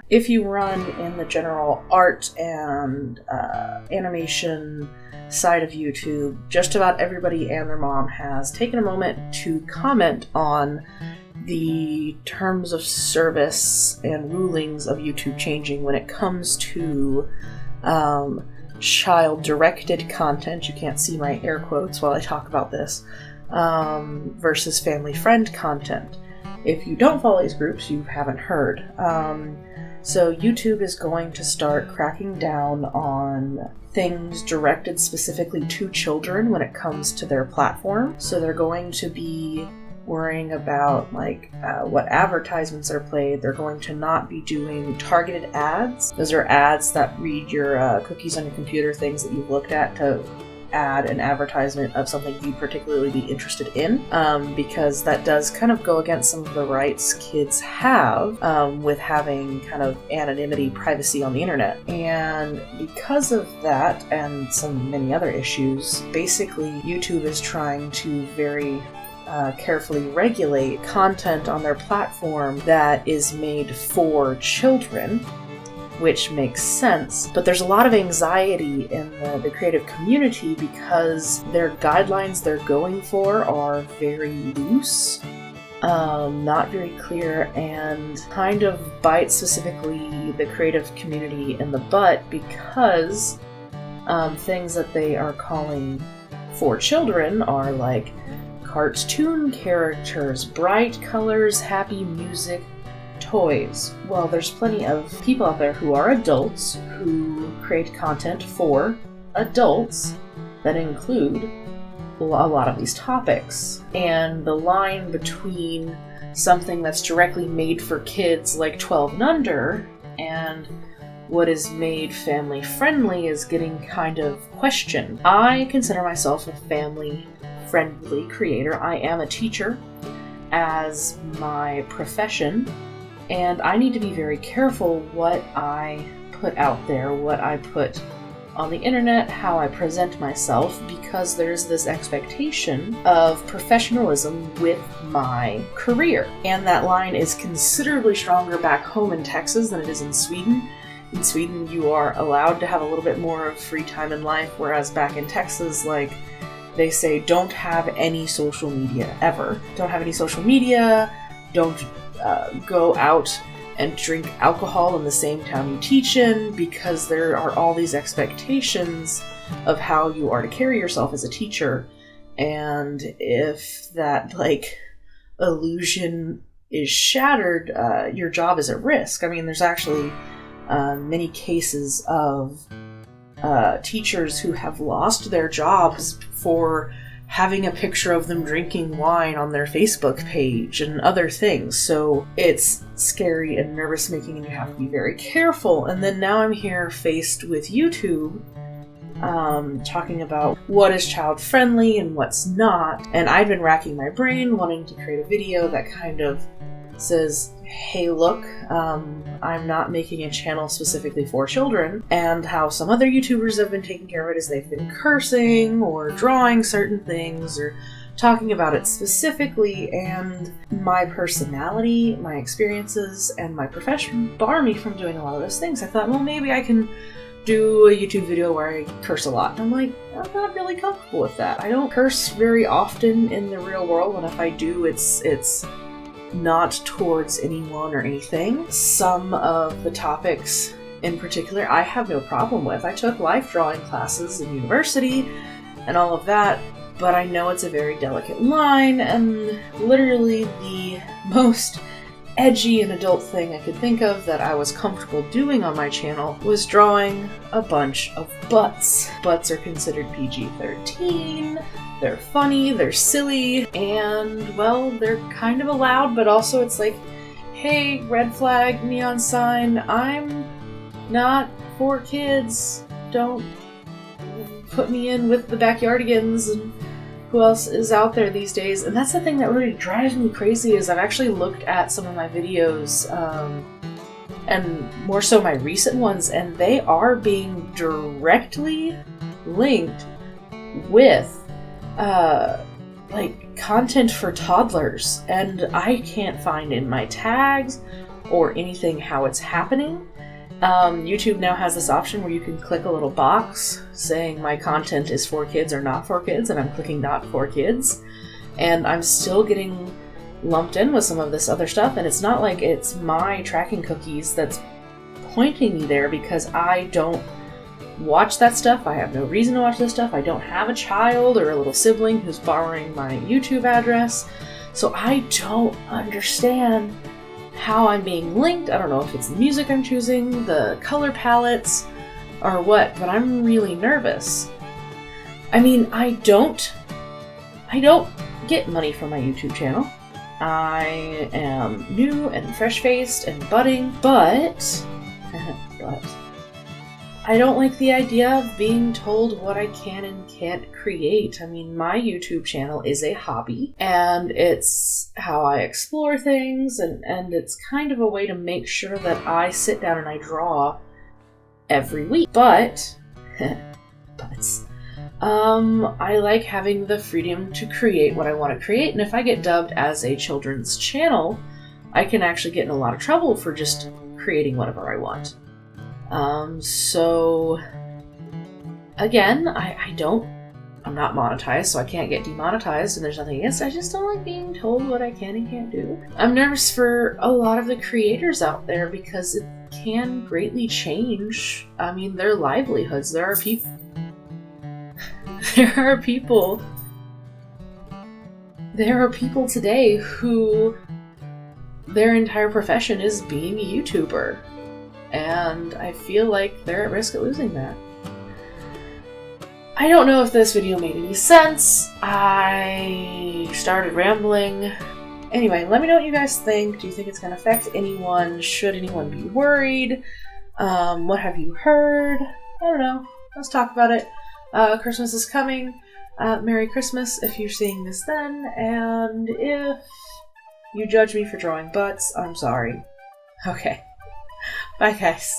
If you run in the general art and animation side of YouTube, just about everybody and their mom has taken a moment to comment on the terms of service and rulings of YouTube changing when it comes to child-directed content, you can't see my air quotes while I talk about this, versus family-friend content. If you don't follow these groups, you haven't heard. So YouTube is going to start cracking down on things directed specifically to children when it comes to their platform. So they're going to be worrying about what advertisements are played. They're going to not be doing targeted ads. Those are ads that read your cookies on your computer, things that you've looked at to add an advertisement of something you'd particularly be interested in, because that does kind of go against some of the rights kids have with having kind of anonymity, privacy on the internet. And because of that and many other issues, basically YouTube is trying to very carefully regulate content on their platform that is made for children, which makes sense. But there's a lot of anxiety in the creative community because their guidelines they're going for are very loose, not very clear, and kind of bite specifically the creative community in the butt because things that they are calling for children are like cartoon characters, bright colors, happy music, toys. Well, there's plenty of people out there who are adults who create content for adults that include a lot of these topics. And the line between something that's directly made for kids like 12 and under and what is made family friendly is getting kind of questioned. I consider myself a family friendly creator. I am a teacher as my profession, and I need to be very careful what I put out there, what I put on the internet, how I present myself, because there's this expectation of professionalism with my career. And that line is considerably stronger back home in Texas than it is in Sweden. In Sweden, you are allowed to have a little bit more of free time in life, whereas back in Texas, they say don't have any social media ever. Don't have any social media, don't go out and drink alcohol in the same town you teach in, because there are all these expectations of how you are to carry yourself as a teacher. And if that illusion is shattered, your job is at risk. I mean, there's actually many cases of teachers who have lost their jobs for having a picture of them drinking wine on their Facebook page and other things. So it's scary and nervous making, and you have to be very careful. And then now I'm here faced with YouTube talking about what is child friendly and what's not. And I've been racking my brain wanting to create a video that kind of says, hey look, I'm not making a channel specifically for children, and how some other YouTubers have been taking care of it is they've been cursing or drawing certain things or talking about it specifically, and my personality, my experiences, and my profession bar me from doing a lot of those things. I thought, well, maybe I can do a YouTube video where I curse a lot. And I'm like, I'm not really comfortable with that. I don't curse very often in the real world, and if I do, it's not towards anyone or anything. Some of the topics in particular I have no problem with. I took life drawing classes in university and all of that, but I know it's a very delicate line, and literally the most edgy and adult thing I could think of that I was comfortable doing on my channel was drawing a bunch of butts. Butts are considered PG-13. They're funny, they're silly, and, well, they're kind of allowed, but also it's like, hey, red flag, neon sign, I'm not for kids. Don't put me in with the backyardigans and who else is out there these days. And that's the thing that really drives me crazy is I've actually looked at some of my videos, and more so my recent ones, and they are being directly linked with content for toddlers, and I can't find in my tags or anything how it's happening. YouTube now has this option where you can click a little box saying my content is for kids or not for kids, and I'm clicking not for kids. And I'm still getting lumped in with some of this other stuff, and it's not like it's my tracking cookies that's pointing me there, because I don't watch that stuff. I have no reason to watch this stuff. I don't have a child or a little sibling who's borrowing my YouTube address, so I don't understand how I'm being linked. I don't know if it's the music I'm choosing, the color palettes, or what, but I'm really nervous. I mean, I don't get money from my YouTube channel. I am new and fresh-faced and budding, but I don't like the idea of being told what I can and can't create. I mean, my YouTube channel is a hobby, and it's how I explore things, and it's kind of a way to make sure that I sit down and I draw every week. But I like having the freedom to create what I want to create, and if I get dubbed as a children's channel, I can actually get in a lot of trouble for just creating whatever I want. So again, I'm not monetized, so I can't get demonetized, and there's nothing against it. I just don't like being told what I can and can't do. I'm nervous for a lot of the creators out there, because it can greatly change, I mean, their livelihoods. There are people today who their entire profession is being a YouTuber, and I feel like they're at risk of losing that. I don't know if this video made any sense. I started rambling. Anyway, let me know what you guys think. Do you think it's going to affect anyone? Should anyone be worried? What have you heard? I don't know. Let's talk about it. Christmas is coming. Merry Christmas if you're seeing this then, and if you judge me for drawing butts, I'm sorry. Okay. Bye, guys.